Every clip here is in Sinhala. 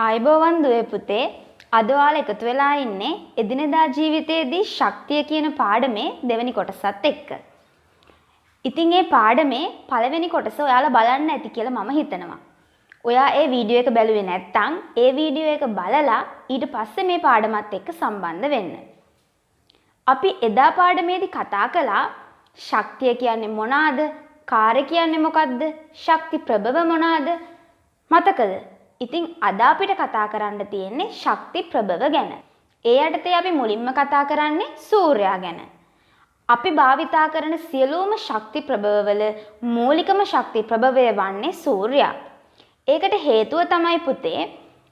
ආයුබෝවන් දුවේ පුතේ අද ඔයාලා එකතු වෙලා ඉන්නේ එදිනෙදා ජීවිතයේදී ශක්තිය කියන පාඩමේ දෙවෙනි කොටසත් එක්ක. ඉතින් මේ පාඩමේ පළවෙනි කොටස ඔයාලා බලන්න ඇති කියලා මම හිතනවා. ඔයා ඒ වීඩියෝ එක බැලුවේ නැත්නම් ඒ වීඩියෝ එක බලලා ඊට පස්සේ මේ පාඩමත් එක්ක සම්බන්ධ වෙන්න. අපි එදා පාඩමේදී කතා කළා ශක්තිය කියන්නේ මොනවාද? කාර්ය කියන්නේ මොකද්ද? ශක්ති ප්‍රභව මොනවාද? මතකද? ඉතින් අද අපිට කතා කරන්න තියෙන්නේ ශක්ති ප්‍රභව ගැන. ඒ යටතේ අපි මුලින්ම කතා කරන්නේ සූර්යයා ගැන. අපි භාවිතා කරන සියලුම ශක්ති ප්‍රභවවල මූලිකම ශක්ති ප්‍රභවය වන්නේ සූර්යයා. ඒකට හේතුව තමයි පුතේ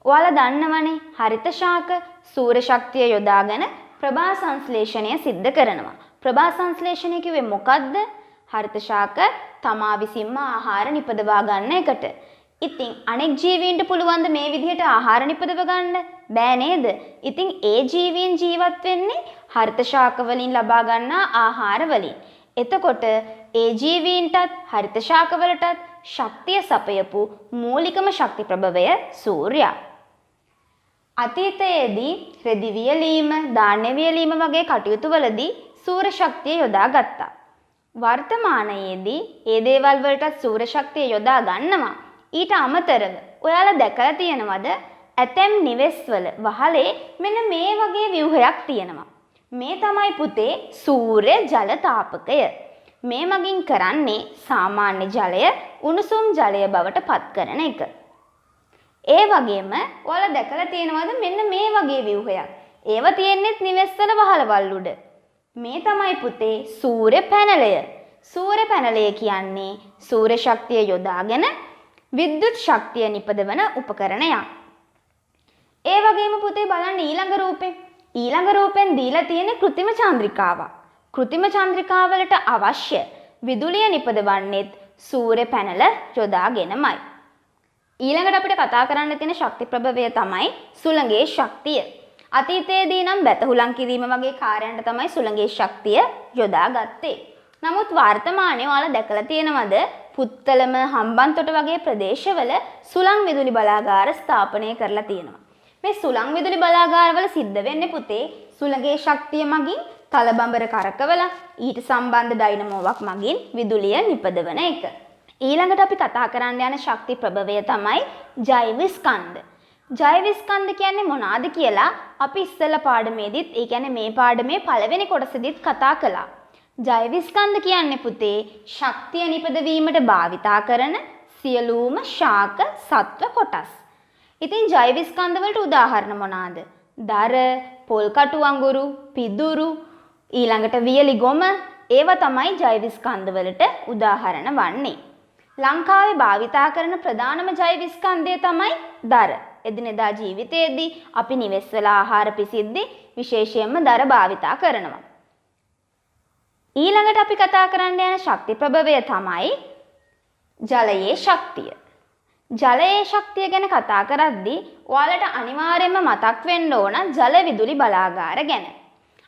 ඔයාලා දන්නවනේ හරිත ශාක සූර්ය ශක්තිය යොදාගෙන ප්‍රභා සංශ්ලේෂණය සිද්ධ කරනවා. ප්‍රභා සංශ්ලේෂණය කිව්වේ මොකද්ද? හරිත ශාක තමා විසින්ම ආහාර නිපදවා ගන්න එකට. ඉතින් අනෙක් ජීවීන්ට පුළුවන් ද මේ විදිහට ආහාර නිපදව ගන්න? බෑ නේද? ඉතින් ඒ ජීවීන් ජීවත් වෙන්නේ හරිත ශාක වලින් ලබා ගන්නා ආහාර වලින්. එතකොට ඒ ජීවීන්ටත් හරිත ශාක වලටත් ශක්තිය සපයපු මූලිකම ශක්ති ප්‍රභවය සූර්යයා. අතීතයේදී රෙදි වියලීම, ධාන්‍ය වියලීම වගේ කටයුතු වලදී සූර්ය ශක්තිය යොදා ගත්තා. වර්තමානයේදී ඒ දේවල් වලට සූර්ය ශක්තිය යොදා ගන්නවා. ඊට අමතරව ඔයාලා දැකලා තියෙනවද ඇතැම් නිවෙස්වල වහලේ මෙන්න මේ වගේ ව්‍යුහයක් තියෙනවා. මේ තමයි පුතේ සූර්ය ජල තාපකය. මේ මගින් කරන්නේ සාමාන්‍ය ජලය උණුසුම් ජලය බවට පත් කරන එක. ඒ වගේම ඔයාලා දැකලා තියෙනවද මෙන්න මේ වගේ ව්‍යුහයක්. ඒව තියෙන්නේත් නිවෙස්වල වහලවල් උඩ. මේ තමයි පුතේ සූර්ය පැනලය. සූර්ය පැනලය කියන්නේ සූර්ය ශක්තිය යොදාගෙන විද්‍යුත් ශක්තිය නිපදවන උපකරණයක්. ඒ වගේම පුතේ බලන්න ඊළඟ රූපේ. ඊළඟ රූපෙන් දීලා තියෙන කෘත්‍රිම චන්ද්‍රිකාවක්. කෘත්‍රිම චන්ද්‍රිකාවලට අවශ්‍ය විදුලිය නිපදවන්නේත් සූර්ය පැනල යොදාගෙනමයි. ඊළඟට අපිට කතා කරන්න තියෙන ශක්ති ප්‍රභවය තමයි සුළඟේ ශක්තිය. අතීතයේදී නම් බැතහුලම් කිරීම වගේ කාර්යයන්ට තමයි සුළඟේ ශක්තිය යොදාගත්තේ. නමුත් වර්තමානයේ ඔයාලා දැකලා තියෙනවද පුත්තලම හම්බන්තොට වගේ ප්‍රදේශවල සුළං විදුලි බලාගාර ස්ථාපනය කරලා තියෙනවා. මේ සුළං විදුලි බලාගාරවල සිද්ධ වෙන්නේ පුතේ සුළඟේ ශක්තිය මගින් තලබඹර කරකවලා ඊට සම්බන්ධ ඩයිනමෝවක් මගින් විදුලිය නිපදවන එක. ඊළඟට අපි කතා කරන්න යන ශක්ති ප්‍රභවය තමයි ජෛව ස්කන්ධ. ජෛව ස්කන්ධ කියන්නේ මොනවාද කියලා අපි ඉස්සෙල්ලා පාඩමේදීත් ඒ කියන්නේ මේ පාඩමේ පළවෙනි කොටසෙදිත් කතා කළා. ජෛව ස්කන්ධ කියන්නේ පුතේ ශක්තිය නිපදවීමට භාවිතා කරන සියලුම ශාක සත්ව කොටස්. ඉතින් ජෛව ස්කන්ධ වලට උදාහරණ මොනවාද? දර, පොල් කටු අඟුරු, පිදුරු, ඊළඟට වියලි ගොම ඒවා තමයි ජෛව ස්කන්ධ වලට උදාහරණ වන්නේ. ලංකාවේ භාවිතා කරන ප්‍රධානම ජෛව ස්කන්ධය තමයි දර. එදිනෙදා ජීවිතයේදී අපි නිවෙස්වල ආහාර පිසිද්දී විශේෂයෙන්ම දර භාවිතා කරනවා. ඊළඟට අපි කතා කරන්න යන ශක්ති ප්‍රභවය තමයි ජලයේ ශක්තිය. ජලයේ ශක්තිය ගැන කතා කරද්දී ඔයාලට අනිවාර්යයෙන්ම මතක් වෙන්න ඕන ජල විදුලි බලාගාර ගැන.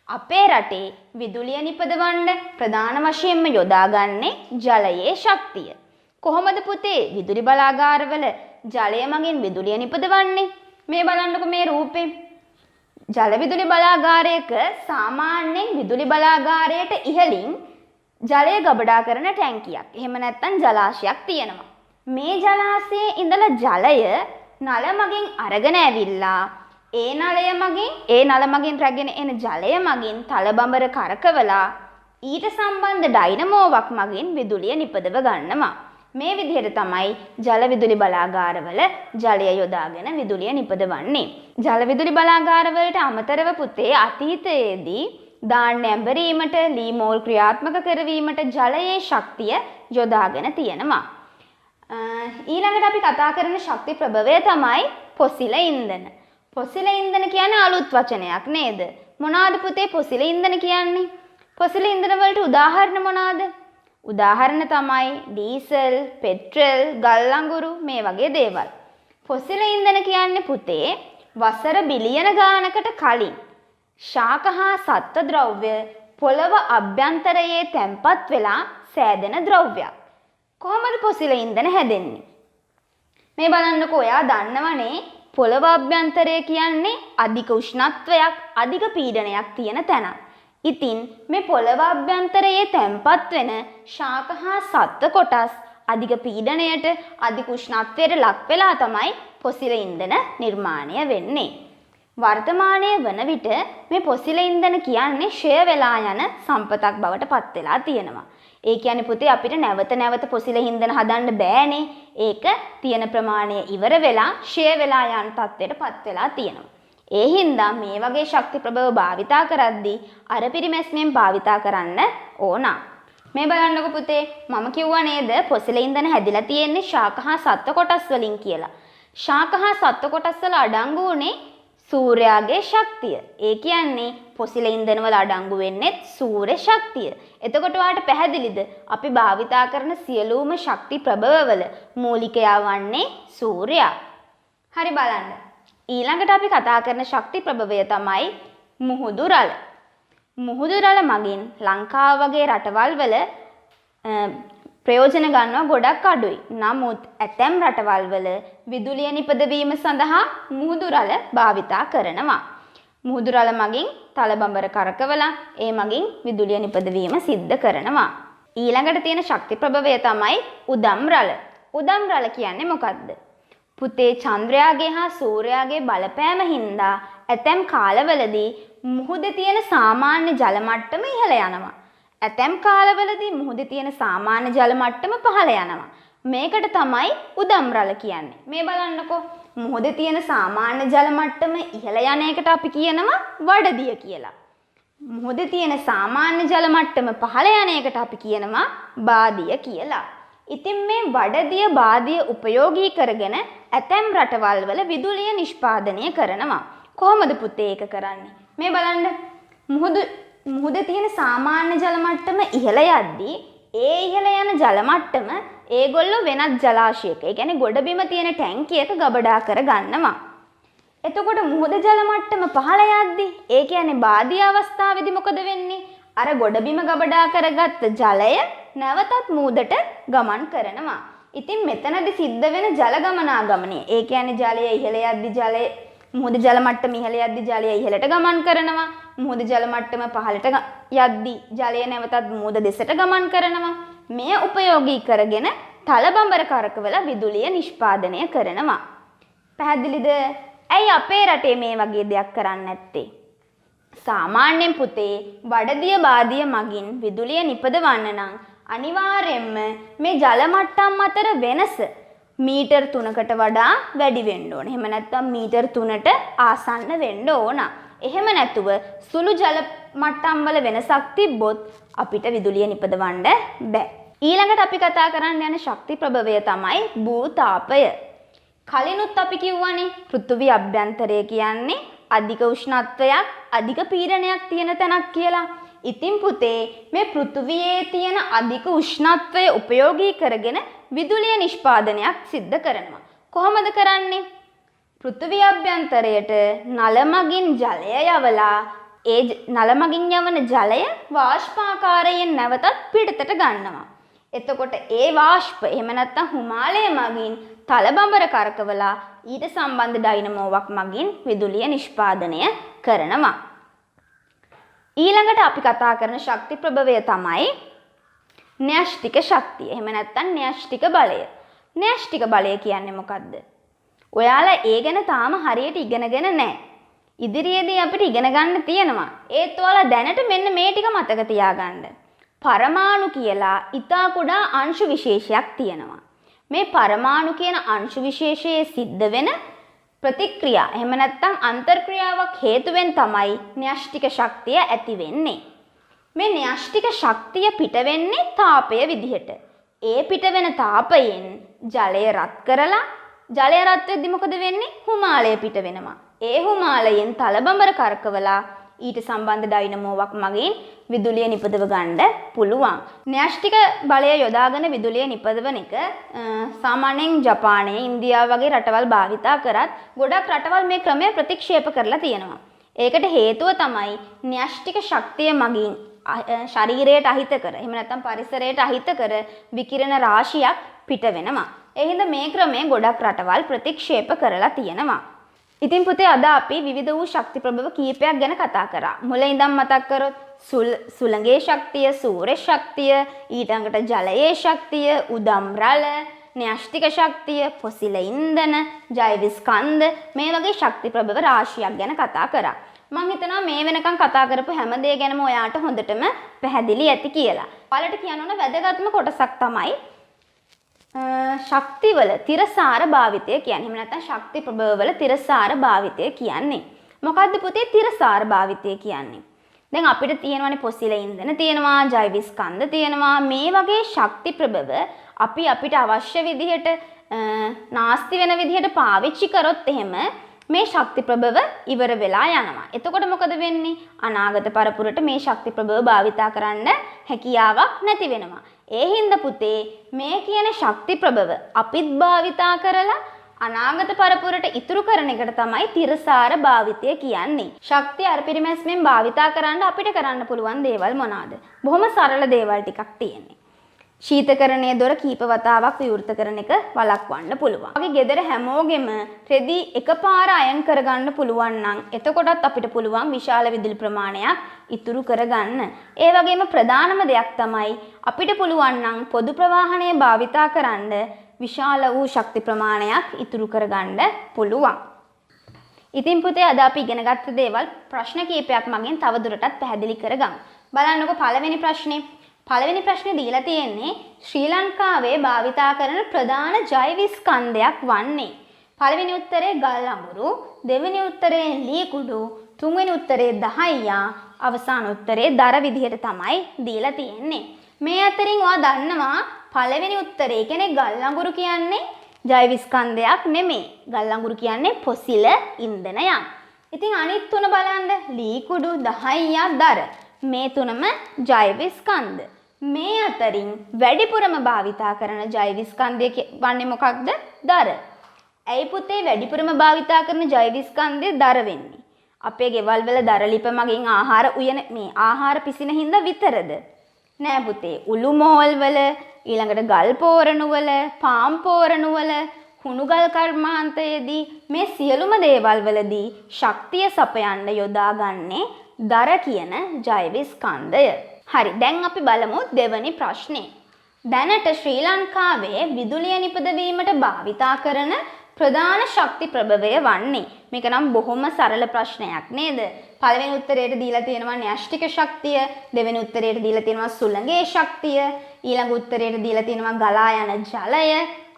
අපේ රටේ විදුලිය නිපදවන්න ප්‍රධාන වශයෙන්ම යොදාගන්නේ ජලයේ ශක්තිය. කොහොමද පුතේ විදුලි බලාගාරවල ජලය මගින් විදුලිය නිපදවන්නේ? මේ බලන්නකො මේ රූපේ. ජල විදුලි බලාගාරයක සාමාන්‍යයෙන් විදුලි බලාගාරයට ඉහළින් ජලය ගබඩා කරන ටැංකියක්. එහෙම නැත්නම් ජලාශයක් තියෙනවා. මේ ජලාශයේ ඉඳලා ජලය නල මගින් අරගෙන ඇවිල්ලා ඒ නල මගින් රැගෙන එන ජලය මගින් තලබඹර කරකවලා ඊට සම්බන්ධ ඩයිනමෝවක් මගින් විදුලිය නිපදව ගන්නවා. මේ විදිහට තමයි ජල විදුලි බලාගාරවල ජලය යොදාගෙන විදුලිය නිපදවන්නේ. ජල විදුලි බලාගාරවලට අමතරව පුතේ අතීතයේදී ධාන්‍ය ඇඹරීමට, ලී මෝල් ක්‍රියාත්මක කරවීමට ජලයේ ශක්තිය යොදාගෙන තියෙනවා. ඊළඟට අපි කතා කරන ශක්ති ප්‍රභවය තමයි පොසිල ඉන්ධන. පොසිල ඉන්ධන කියන්නේ අලුත් වචනයක් නේද? මොනවාද පුතේ පොසිල ඉන්ධන කියන්නේ? පොසිල ඉන්ධන වලට උදාහරණ මොනවාද? උදාහරණ තමයි ඩීසල්, පෙට්‍රල්, ගල් අඟුරු මේ වගේ දේවල්. ෆොසිල ඉන්ධන කියන්නේ පුතේ වසර බිලියන ගානකට කලින් ශාක හා සත්ව ද්‍රව්‍ය පොළව අභ්‍යන්තරයේ තැන්පත් වෙලා සෑදෙන ද්‍රව්‍යයක්. කොහොමද ෆොසිල ඉන්ධන හැදෙන්නේ? මේ බලන්නකෝ ඔයා දන්නවනේ පොළව අභ්‍යන්තරය කියන්නේ අධික උෂ්ණත්වයක්, අධික පීඩනයක් තියෙන තැන. ඉතින් මේ පොළව අභ්‍යන්තරයේ තැන්පත් වෙන ශාක හා සත්ව කොටස් අධික පීඩනයට, අධික උෂ්ණත්වයට ලක් වෙලා තමයි පොසිල ඉන්ධන නිර්මාණය වෙන්නේ. වර්තමානයේ වන විට මේ පොසිල ඉන්ධන කියන්නේ ෂය වෙලා යන සම්පතක් බවට පත් වෙලා තියෙනවා. ඒ කියන්නේ පුතේ අපිට නැවත නැවත පොසිල ඉන්ධන හදන්න බෑනේ. ඒක තියෙන ප්‍රමාණය ඉවර වෙලා ෂය වෙලා යන තත්ත්වයට පත් වෙලා තියෙනවා. ඒ හින්දා මේ වගේ ශක්ති ප්‍රභව භාවිතා කරද්දී අර පිරිමැස්මෙන් භාවිතා කරන්න ඕන. මේ බලන්නකො පුතේ මම කිව්වා නේද පොසිල ඉන්ධන හැදිලා තියෙන්නේ ශාක හා සත්ව කොටස් වලින් කියලා. ශාක හා සත්ව කොටස් වල අඩංගු වුනේ සූර්යාගේ ශක්තිය. ඒ කියන්නේ පොසිල ඉන්ධන වල අඩංගු වෙන්නේ සූර්ය ශක්තිය. එතකොට ඔයාලට පැහැදිලිද අපි භාවිතා කරන සියලුම ශක්ති ප්‍රභවවල මූලිකයා වන්නේ සූර්යයා. හරි බලන්න. ඊළඟට අපි කතා කරන ශක්ති ප්‍රභවය තමයි මුහුදු රළ. මුහුදු රළ මගින් ලංකාව වගේ රටවල් වල ප්‍රයෝජන ගන්නවා ගොඩක් අඩුයි. නමුත් ඇතැම් රටවල් වල විදුලිය නිපදවීම සඳහා මුහුදු රළ භාවිතා කරනවා. මුහුදු රළ මගින් තලබඹර කරකවලා ඒ මගින් විදුලිය නිපදවීම සිද්ධ කරනවා. ඊළඟට තියෙන ශක්ති ප්‍රභවය තමයි උදම් රළ. උදම් රළ කියන්නේ මොකක්ද? පුතේ චන්ද්‍රයාගේ හා සූර්යාගේ බලපෑම හින්දා ඇතැම් කාලවලදී මුහුදේ තියෙන සාමාන්‍ය ජල මට්ටම ඉහළ යනවා. ඇතැම් කාලවලදී මුහුදේ තියෙන සාමාන්‍ය ජල මට්ටම පහළ යනවා. මේකට තමයි උදම් රළ කියන්නේ. මේ බලන්නකෝ මුහුදේ තියෙන සාමාන්‍ය ජල මට්ටම ඉහළ යන එකට අපි කියනවා වඩදිය කියලා. මුහුදේ තියෙන සාමාන්‍ය ජල මට්ටම පහළ යන එකට අපි කියනවා බාදිය කියලා. ඉතින් මේ වඩදිය බාදිය උපයෝගී කරගෙන ඇතැම් රටවල් වල විදුලිය නිෂ්පාදනය කරනවා. කොහොමද පුතේ ඒක කරන්නේ? මේ බලන්න මුහුදේ තියෙන සාමාන්‍ය ජල මට්ටම ඉහළ යද්දී ඒ ඉහළ යන ජල මට්ටම ඒගොල්ලෝ වෙනත් ජලාශයක, ඒ කියන්නේ ගොඩබිම තියෙන ටැංකියක ගබඩා කර ගන්නවා. එතකොට මුහුද ජල මට්ටම පහළ යද්දී ඒ කියන්නේ බාදිය අවස්ථාවේදී මොකද වෙන්නේ? අර ගොඩබිම ගබඩා කරගත්ත ජලය නැවතත් මුහුදට ගමන් කරනවා. ඉතින් මෙතනදී සිද්ධ වෙන ජල ගමනාගමනය, ඒ කියන්නේ ජලය ඉහළ යද්දී ජලය මුහුද ජල මට්ටම ඉහළ යද්දී ජලය ඉහළට ගමන් කරනවා. මුහුද ජල මට්ටම පහළට යද්දී ජලය නැවතත් මුහුද දෙසට ගමන් කරනවා. මෙය උපයෝගී කරගෙන තලබඹර කරකවල විදුලිය නිෂ්පාදනය කරනවා. පැහැදිලිද? ඇයි අපේ රටේ මේ වගේ දෙයක් කරන්නේ නැත්තේ? සාමාන්‍යයෙන් පුතේ වඩදිය බාදිය මගින් විදුලිය නිපදවන්න නම් අනිවාර්යයෙන්ම මේ ජල මට්ටම් අතර වෙනස මීටර් 3කට වඩා වැඩි වෙන්න ඕන. එහෙම නැත්නම් මීටර් 3ට ආසන්න වෙන්න ඕන. එහෙම නැතුව සුළු ජල මට්ටම් වල වෙනසක් තිබ්බොත් අපිට විදුලිය නිපදවන්න බෑ. ඊළඟට අපි කතා කරන්න යන ශක්ති ප්‍රභවය තමයි භූතාපය. කලිනුත් අපි කිව්වනේ පෘථිවි අභ්‍යන්තරය කියන්නේ අධික උෂ්ණත්වයක්, අධික පීඩනයක් තියෙන තැනක් කියලා. ඉතින් පුතේ මේ පෘථිවියේ තියෙන අධික උෂ්ණත්වය උපයෝගී කරගෙන විදුලිය නිෂ්පාදනයක් සිද්ධ කරනවා. කොහොමද කරන්නේ? පෘථිවි අභ්‍යන්තරයට නල මගින් ජලය යවලා ඒ නල මගින් යවන ජලය වාෂ්පාකාරයෙන් නැවතත් පිටතට ගන්නවා. එතකොට ඒ වාෂ්ප එහෙම නැත්නම් හිමාලය මගින් තලබඹර කරකවලා ඊට සම්බන්ධ ඩයිනමෝවක් මගින් විදුලිය නිෂ්පාදනය කරනවා. ඊළඟට අපි කතා කරන ශක්ති ප්‍රභවය තමයි න්‍යෂ්ටික ශක්තිය. එහෙම නැත්නම් න්‍යෂ්ටික බලය. න්‍යෂ්ටික බලය කියන්නේ මොකද්ද? ඔයාලා ඒ ගැන තාම හරියට ඉගෙනගෙන නැහැ. ඉදිරියේදී අපිට ඉගෙන ගන්න තියෙනවා. ඒත් ඔයාලා දැනට මෙන්න මේ ටික මතක තියාගන්න. පරමාණු කියලා ඊටා කුඩා අංශු විශේෂයක් තියෙනවා. මේ පරමාණු කියන අංශු විශේෂයේ සිද්ධ වෙන ප්‍රතික්‍රියා එහෙම නැත්නම් අන්තර්ක්‍රියාවක් හේතුවෙන් තමයි න්‍යෂ්ටික ශක්තිය ඇති වෙන්නේ. මේ න්‍යෂ්ටික ශක්තිය පිට වෙන්නේ තාපය විදිහට. ඒ පිට වෙන තාපයෙන් ජලය රත් කරලා ජලය රත් වෙද්දි මොකද වෙන්නේ? හිමාලය පිට වෙනවා. ඒ හිමාලයෙන් තලබඹර කරකවලා ඊට සම්බන්ධ ඩයිනමෝවක් මගින් විදුලිය නිපදව ගන්න පුළුවන්. න්‍යෂ්ටික බලය යොදාගෙන විදුලිය නිපදවන එක සාමාන්‍යයෙන් ජපානය, ඉන්දියාව වගේ රටවල් භාවිතා කරත් ගොඩක් රටවල් මේ ක්‍රමය ප්‍රතික්ෂේප කරලා තියෙනවා. ඒකට හේතුව තමයි න්‍යෂ්ටික ශක්තිය මගින් ශරීරයට අහිත කර, එහෙම නැත්නම් පරිසරයට අහිත කර විකිරණ රාශියක් පිට වෙනවා. ඒ හින්දා මේ ක්‍රමය ගොඩක් රටවල් ප්‍රතික්ෂේප කරලා තියෙනවා. ඉතින් පුතේ අද අපි විවිධ වූ ශක්ති ප්‍රභව කීපයක් ගැන කතා කරා. මුල ඉඳන් මතක් කරොත් සුළඟේ ශක්තිය, සූර්ය ශක්තිය, ඊළඟට ජලයේ ශක්තිය, උදම් රළ, න්‍යෂ්ටික ශක්තිය, පොසිල ඉන්ධන, ජෛව ස්කන්ධ මේ වගේ ශක්ති ප්‍රභව රාශියක් ගැන කතා කරා. මම හිතනවා මේ වෙනකන් කතා කරපු හැම දේ ගැනම ඔයාට හොඳටම පැහැදිලි ඇති කියලා. ඔයාලට කියන්න ඕන වැදගත්ම කොටසක් තමයි ශක්තිවල තිරසාර භාවිතය කියන්නේ. එහෙම නැත්නම් ශක්ති ප්‍රභවවල තිරසාර භාවිතය කියන්නේ. මොකද්ද පුතේ තිරසාර භාවිතය කියන්නේ? දැන් අපිට තියෙනවානේ පොසිල ඉන්ධන තියෙනවා, ජෛව ස්කන්ධ තියෙනවා. මේ වගේ ශක්ති ප්‍රභව අපි අපිට අවශ්‍ය විදිහට නාස්ති වෙන විදිහට පාවිච්චි කරොත් එහෙම මේ ශක්ති ප්‍රභව ඉවර වෙලා යනවා. එතකොට මොකද වෙන්නේ? අනාගත පරපුරට මේ ශක්ති ප්‍රභව භාවිතා කරන්න හැකියාවක් නැති වෙනවා. ඒ හින්දා පුතේ මේ කියන ශක්ති ප්‍රභව අපිත් භාවිතා කරලා අනාගත පරපුරට ඉතුරු කරන එකට තමයි තිරසාර භාවිතය කියන්නේ. ශක්තිය අර පිරිමැස්මෙන් භාවිතා කරන්න අපිට කරන්න පුළුවන් දේවල් මොනවාද? බොහොම සරල දේවල් ටිකක් තියෙන්නේ. ශීතකරණයේ දොර කීප වතාවක් විවෘත කරන එක වළක්වන්න පුළුවන්. අපි ගෙදර හැමෝගෙම රෙදි එකපාර අයන් කරගන්න පුළුවන් නම් එතකොටත් අපිට පුළුවන් විශාල විදුලි ප්‍රමාණයක් ඉතුරු කරගන්න. ඒ වගේම ප්‍රධානම දෙයක් තමයි අපිට පුළුවන් නම් පොදු ප්‍රවාහනය භාවිතා කරන්න විශාල වූ ශක්ති ප්‍රමාණයක් ඉතුරු කරගන්න පුළුවන්. ඉතින් පුතේ අද අපි ඉගෙන ගත්ත දේවල් ප්‍රශ්න කීපයක් මගෙන් තවදුරටත් පැහැදිලි කරගමු. බලන්නකො පළවෙනි ප්‍රශ්නේ. පළවෙනි ප්‍රශ්නේ දීලා තියෙන්නේ ශ්‍රී ලංකාවේ භාවිතා කරන ප්‍රධාන ජෛව ස්කන්ධයක් වන්නේ. පළවෙනි උත්තරේ ගල් අඟුරු, දෙවෙනි උත්තරේ ලී කුඩු, තුන්වෙනි උත්තරේ දහයියා, අවසාන උත්තරේ දර විදිහට තමයි දීලා තියෙන්නේ. මේ අතරින් ඔයා දන්නවා පළවෙනි උත්තරේ කියන්නේ ගල් අඟුරු කියන්නේ ජෛව ස්කන්ධයක් නෙමෙයි. ගල් අඟුරු කියන්නේ පොසිල ඉන්ධනයක්. ඉතින් අනිත් තුන බලන්න ලී කුඩු, දහයියා, දර මේ තුනම ජෛව ස්කන්ධ. මේ අතරින් වැඩිපුරම භාවිතා කරන ජෛව ස්කන්ධය වන්නේ මොකක්ද? දර. ඇයි පුතේ වැඩිපුරම භාවිතා කරන ජෛව ස්කන්ධය දර වෙන්නේ? අපේ ගෙවල් වල දර ලිප මගින් ආහාර උයන මේ ආහාර පිසින හින්දා විතරද? නෑ පුතේ. උළු මෝල් වල, ඊළඟට ගල් පෝරණු වල, පාම් පෝරණු වල, කුණු ගල් කර්මාන්තයේදී මේ සියලුම දේවල් වලදී ශක්තිය සපයන්න යොදාගන්නේ දර කියන ජෛව ස්කන්ධය. හරි, දැන් අපි බලමු දෙවැනි ප්‍රශ්නේ. දැනට ශ්‍රී ලංකාවේ විදුලිය නිපදවීමට භාවිතා කරන ප්‍රධාන ශක්ති ප්‍රභවය වන්නේ. මේක නම් බොහොම සරල ප්‍රශ්නයක් නේද? පළවෙනි උත්තරේට දීලා තියෙනවා න්‍යෂ්ටික ශක්තිය, දෙවෙනි උත්තරේට දීලා තියෙනවා සුළඟේ ශක්තිය, ඊළඟ උත්තරේට දීලා තියෙනවා ගලා යන ජලය,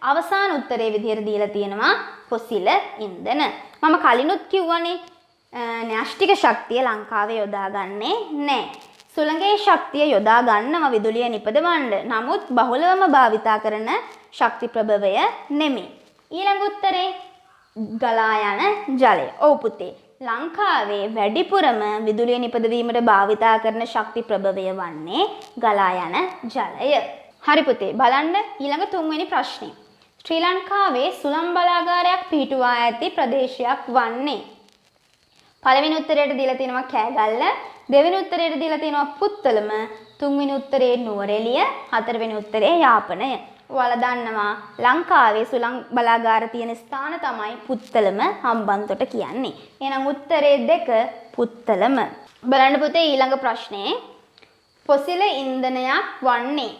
අවසාන උත්තරේ විදිහට දීලා තියෙනවා පොසිල ඉන්ධන. මම කලිනුත් කිව්වනේ න්‍යෂ්ටික ශක්තිය ලංකාවේ යොදාගන්නේ නැහැ. සුළඟේ ශක්තිය යොදා ගන්නව විදුලිය නිපදවන්න. නමුත් බහුලවම භාවිතා කරන ශක්ති ප්‍රභවය නෙමෙයි. ඊළඟ උත්තරේ ගලා යන ජලය. ඔව් පුතේ. ලංකාවේ වැඩිපුරම විදුලිය නිපදවීමට භාවිතා කරන ශක්ති ප්‍රභවය වන්නේ ගලා යන ජලය. හරි පුතේ. බලන්න ඊළඟ තුන්වෙනි ප්‍රශ්නේ. ශ්‍රී ලංකාවේ සුළං බලාගාරයක් පිහිටුවා ඇති ප්‍රදේශයක් වන්නේ. පළවෙනි උත්තරයට දීලා තියෙනවා කෑගල්ල, දෙවෙනි උත්තරයට දීලා තියෙනවා පුත්තලම, තුන්වෙනි උත්තරේ නුවරඑළිය, හතරවෙනි උත්තරේ යාපනය. ඔයාලා දන්නවා ලංකාවේ සුළං බලාගාර තියෙන ස්ථාන තමයි පුත්තලම, හම්බන්තොට කියන්නේ. එහෙනම් උත්තරේ 2 පුත්තලම. බලන්න පුතේ ඊළඟ ප්‍රශ්නේ. පොසිල ඉන්ධනයක් වන්නේ.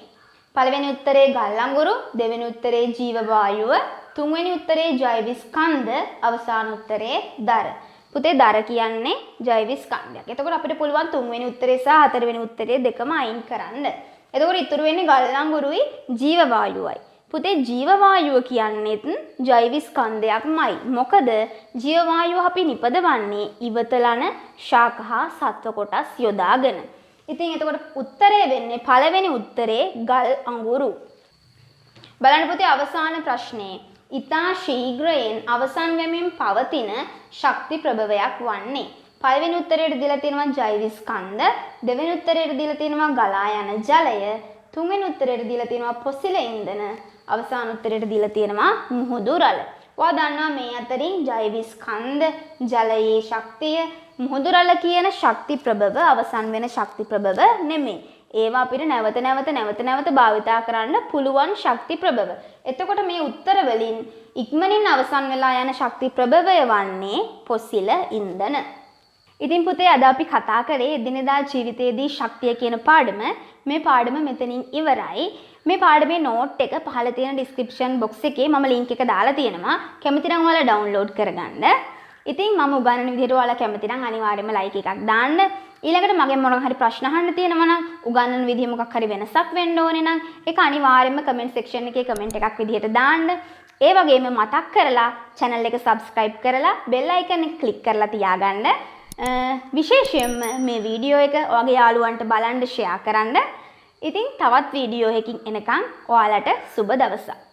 පළවෙනි උත්තරේ ගල් අඟුරු, දෙවෙනි උත්තරේ ජීව වායුව, තුන්වෙනි උත්තරේ ජෛව ස්කන්ධ, අවසාන උත්තරේ දර. පුතේ දර කියන්නේ ජෛව ස්කන්ධයක්. එතකොට අපිට පුළුවන් තුන්වෙනි උත්තරේ සහ හතරවෙනි උත්තරේ දෙකම අයින් කරන්න. එතකොට ඉතුරු වෙන්නේ ගල් අඟුරුයි ජීව වායුවයි. පුතේ ජීව වායුව කියන්නේත් ජෛව ස්කන්ධයක්මයි. මොකද ජීව වායුව අපි නිපදවන්නේ ඉවතලන ශාක හා සත්ව කොටස් යොදාගෙන. ඉතින් එතකොට උත්තරේ වෙන්නේ පළවෙනි උත්තරේ ගල් අඟුරු. බලන්න පුතේ අවසාන ප්‍රශ්නේ. ඉතා ශීඝ්‍රයෙන් අවසන් වෙමින් පවතින ශක්ති ප්‍රභවයක් වන්නේ. පළවෙනි උත්තරයට දීලා තියෙනවා ජෛව ස්කන්ධ, දෙවෙනි උත්තරයට දීලා තියෙනවා ගලා යන ජලය, තුන්වෙනි උත්තරයට දීලා තියෙනවා පොසිල ඉන්ධන, අවසාන උත්තරයට දීලා තියෙනවා මුහුදු රළ. ඔයා දන්නවා මේ අතරින් ජෛව ස්කන්ධ, ජලයේ ශක්තිය, මුහුදු රළ කියන ශක්ති ප්‍රභව අවසන් වෙන ශක්ති ප්‍රභව නෙමෙයි. ඒවා අපිට නැවත භාවිතා කරන්න පුළුවන් ශක්ති ප්‍රභව. එතකොට මේ උත්තර වලින් ඉක්මනින් අවසන් වෙලා යන ශක්ති ප්‍රභවය වන්නේ පොසිල ඉන්ධන. ඉතින් පුතේ අද අපි කතා කරේ එදිනෙදා ජීවිතයේදී ශක්තිය කියන පාඩම. මේ පාඩම මෙතනින් ඉවරයි. මේ පාඩමේ නෝට් එක පහළ තියෙන ඩිස්ක්‍රිප්ෂන් බොක්ස් එකේ මම ලින්ක් එක දාලා තියෙනවා. කැමති නම් ඔයාලා ඩවුන්ලෝඩ් කරගන්න. ඉතින් මම උගන්වන විදිහට ඔයාලා කැමති නම් අනිවාර්යයෙන්ම ලයික් එකක් දාන්න. ඊළඟට මගෙන් මොනවා හරි ප්‍රශ්න අහන්න තියෙනවා නම් උගන්වන විදිහ මොකක් හරි වෙනසක් වෙන්න ඕනේ නම් ඒක අනිවාර්යයෙන්ම කමෙන්ට් සෙක්ෂන් එකේ කමෙන්ට් එකක් විදිහට දාන්න. ඒ වගේම මතක් කරලා channel එක subscribe කරලා bell icon එක click කරලා තියාගන්න. විශේෂයෙන්ම මේ වීඩියෝ එක ඔයාගේ යාළුවන්ට බලන්න share කරන්න. ඉතින් තවත් වීඩියෝ එකකින් එනකන් ඔයාලට සුබ දවසක්.